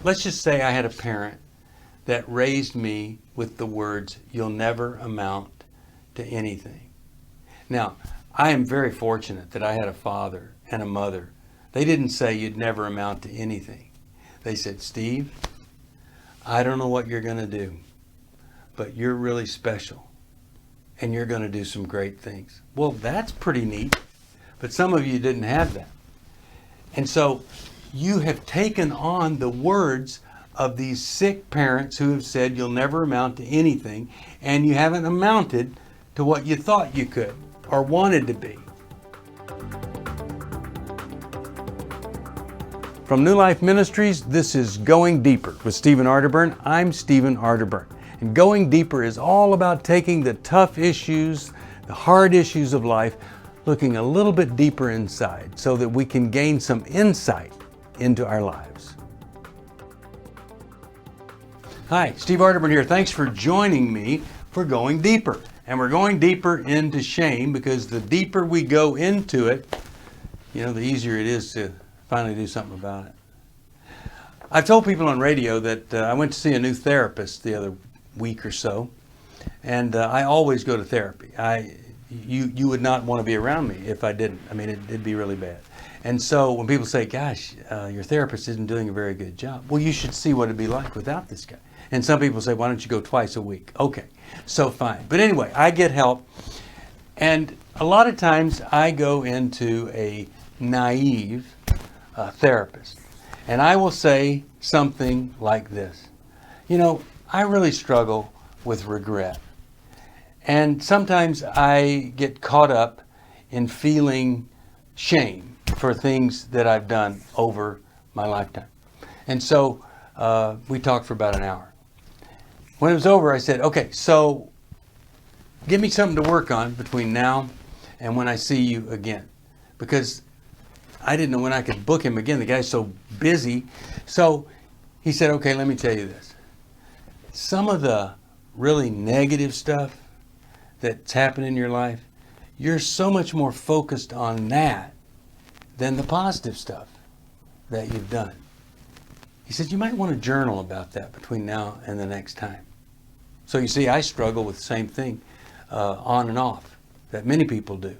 let's just say I had a parent that raised me with the words, "You'll never amount to anything." Now, I am very fortunate that I had a father and a mother. They didn't say you'd never amount to anything. They said, "Steve, I don't know what you're going to do, but you're really special and you're going to do some great things." Well, that's pretty neat, but some of you didn't have that. And so you have taken on the words of these sick parents who have said you'll never amount to anything, and you haven't amounted to what you thought you could or wanted to be. From New Life Ministries, this is Going Deeper with Stephen Arterburn. I'm Stephen Arterburn. And Going Deeper is all about taking the tough issues, the hard issues of life, looking a little bit deeper inside so that we can gain some insight into our lives. Hi, Steve Arterburn here. Thanks for joining me for Going Deeper. And we're going deeper into shame because the deeper we go into it, the easier it is to finally do something about it. I've told people on radio that I went to see a new therapist the other week or so, and I always go to therapy. You would not want to be around me if I didn't. I mean, it'd be really bad. And so when people say, "Gosh, your therapist isn't doing a very good job," well, you should see what it'd be like without this guy. And some people say, "Why don't you go twice a week?" Okay, so fine. But anyway, I get help. And a lot of times I go into a naive therapist. And I will say something like this. I really struggle with regret. And sometimes I get caught up in feeling shame for things that I've done over my lifetime. And so we talked for about an hour. When it was over, I said, "Okay, so give me something to work on between now and when I see you again." Because I didn't know when I could book him again. The guy's so busy. So he said, "Okay, let me tell you this. Some of the really negative stuff that's happened in your life, you're so much more focused on that than the positive stuff that you've done." He said, "You might want to journal about that between now and the next time." So you see, I struggle with the same thing on and off that many people do.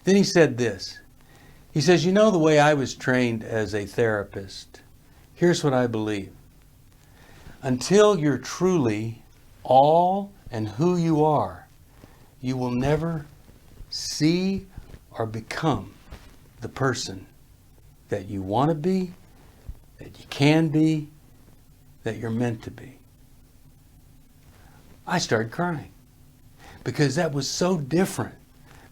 Then he said this. He says, "The way I was trained as a therapist, here's what I believe. Until you're truly all and who you are, you will never see or become the person that you want to be, that you can be, that you're meant to be." I started crying because that was so different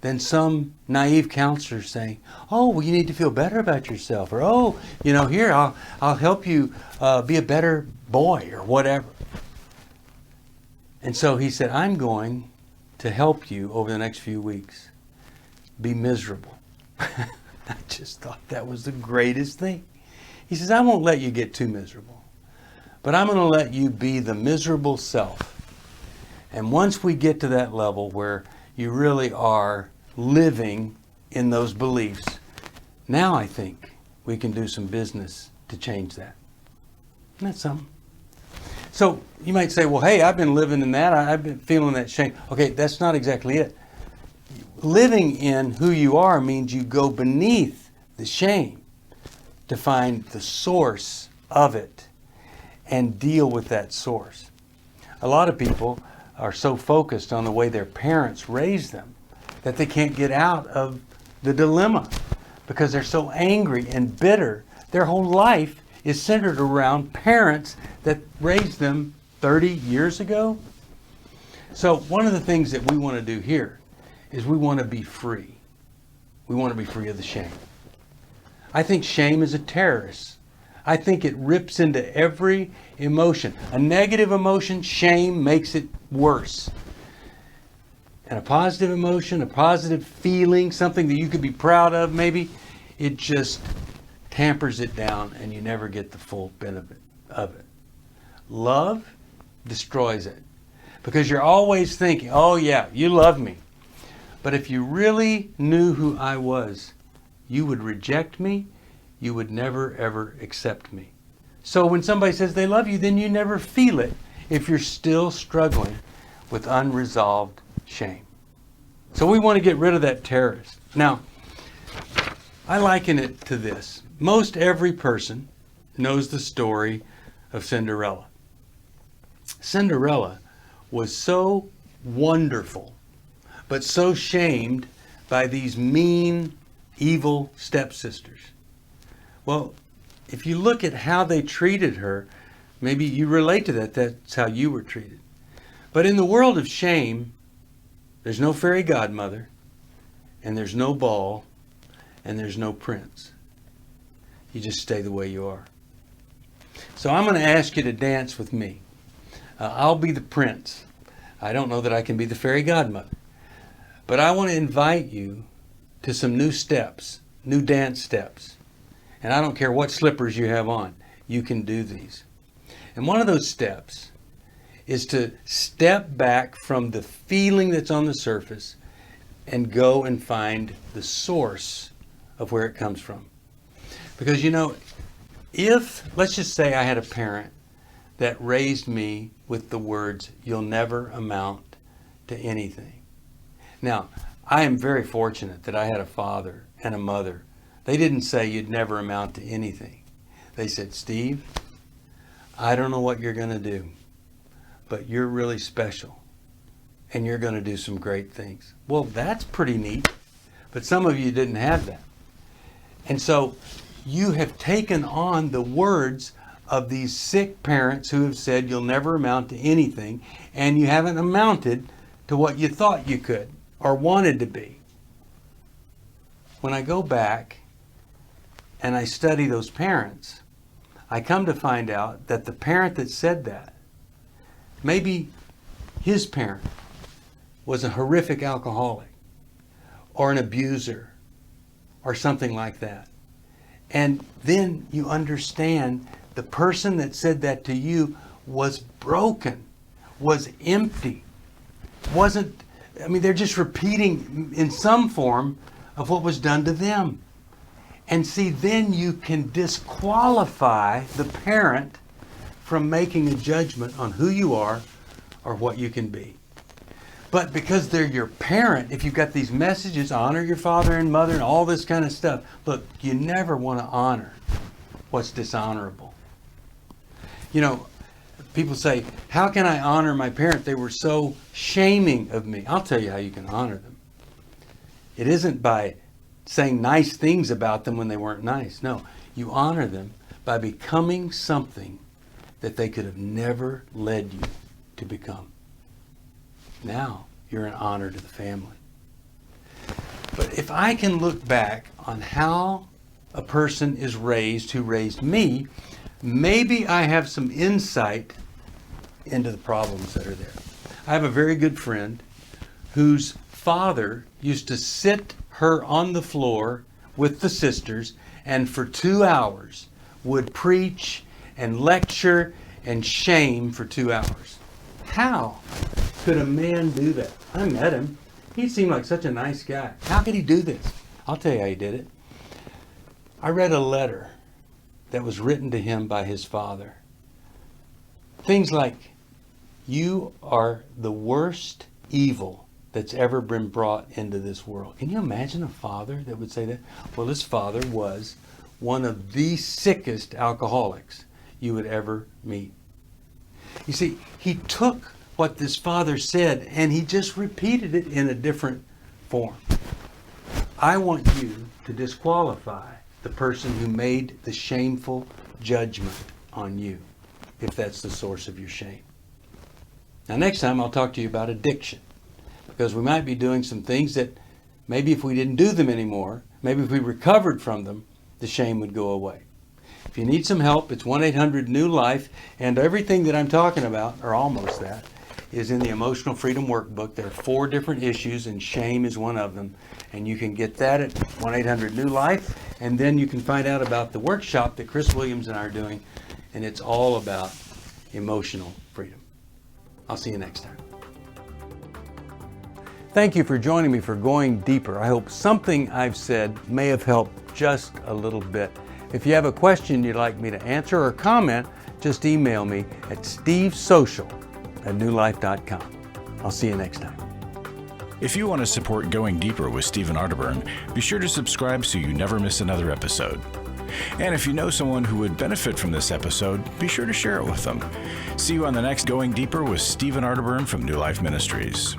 than some naive counselor saying, "Oh, well, you need to feel better about yourself," or, "Oh, here, I'll help you be a better boy," or whatever. And so he said, "I'm going to help you over the next few weeks be miserable." I just thought that was the greatest thing. He says, "I won't let you get too miserable, but I'm going to let you be the miserable self. And once we get to that level where you really are living in those beliefs, now I think we can do some business to change that." Isn't that something? So you might say, "Well, hey, I've been living in that. I've been feeling that shame." Okay, that's not exactly it. Living in who you are means you go beneath the shame to find the source of it and deal with that source. A lot of people are so focused on the way their parents raised them that they can't get out of the dilemma because they're so angry and bitter. Their whole life is centered around parents that raised them 30 years ago. So one of the things that we want to do here is we want to be free. We want to be free of the shame. I think shame is a terrorist. I think it rips into every emotion. A negative emotion, shame, makes it worse. And a positive emotion, a positive feeling, something that you could be proud of maybe, it just tampers it down and you never get the full benefit of it. Love destroys it because you're always thinking, "Oh yeah, you love me. But if you really knew who I was, you would reject me. You would never ever accept me." So when somebody says they love you, then you never feel it if you're still struggling with unresolved shame. So we want to get rid of that terrorist. Now, I liken it to this. Most every person knows the story of Cinderella. Cinderella was so wonderful, but so shamed by these mean, evil stepsisters. Well, if you look at how they treated her, maybe you relate to that. That's how you were treated. But in the world of shame, there's no fairy godmother, and there's no ball, and there's no prince. You just stay the way you are. So I'm going to ask you to dance with me. I'll be the prince. I don't know that I can be the fairy godmother. But I want to invite you to some new steps, new dance steps. And I don't care what slippers you have on, you can do these. And one of those steps is to step back from the feeling that's on the surface and go and find the source of where it comes from. Because if, let's just say I had a parent that raised me with the words, "You'll never amount to anything." Now, I am very fortunate that I had a father and a mother. They didn't say you'd never amount to anything. They said, "Steve, I don't know what you're going to do, but you're really special and you're going to do some great things." Well, that's pretty neat, but some of you didn't have that. And so you have taken on the words of these sick parents who have said you'll never amount to anything, and you haven't amounted to what you thought you could or wanted to be. When I go back and I study those parents, I come to find out that the parent that said that, maybe his parent was a horrific alcoholic or an abuser or something like that. And then you understand the person that said that to you was broken, was empty, they're just repeating in some form of what was done to them. And see, then you can disqualify the parent from making a judgment on who you are or what you can be. But because they're your parent, if you've got these messages, honor your father and mother and all this kind of stuff, look, you never want to honor what's dishonorable. People say, "How can I honor my parent? They were so shaming of me." I'll tell you how you can honor them. It isn't by saying nice things about them when they weren't nice. No, you honor them by becoming something that they could have never led you to become. Now you're an honor to the family. But if I can look back on how a person is raised who raised me, maybe I have some insight into the problems that are there. I have a very good friend whose father used to sit her on the floor with the sisters and for 2 hours would preach and lecture and shame for 2 hours. How could a man do that? I met him. He seemed like such a nice guy. How could he do this? I'll tell you how he did it. I read a letter that was written to him by his father. Things like, "You are the worst evil that's ever been brought into this world." Can you imagine a father that would say that? Well, his father was one of the sickest alcoholics you would ever meet. You see, he took what this father said and he just repeated it in a different form. I want you to disqualify the person who made the shameful judgment on you, if that's the source of your shame. Now, next time I'll talk to you about addiction, because we might be doing some things that maybe if we didn't do them anymore, maybe if we recovered from them, the shame would go away. If you need some help, it's 1-800-NEW-LIFE, and everything that I'm talking about, or almost that, is in the Emotional Freedom Workbook. There are 4 different issues, and shame is one of them. And you can get that at 1-800-NEW-LIFE, and then you can find out about the workshop that Chris Williams and I are doing, and it's all about emotional freedom. I'll see you next time. Thank you for joining me for Going Deeper. I hope something I've said may have helped just a little bit. If you have a question you'd like me to answer or comment, just email me at stevesocial@newlife.com. I'll see you next time. If you want to support Going Deeper with Stephen Arterburn, be sure to subscribe so you never miss another episode. And if you know someone who would benefit from this episode, be sure to share it with them. See you on the next Going Deeper with Stephen Arterburn from New Life Ministries.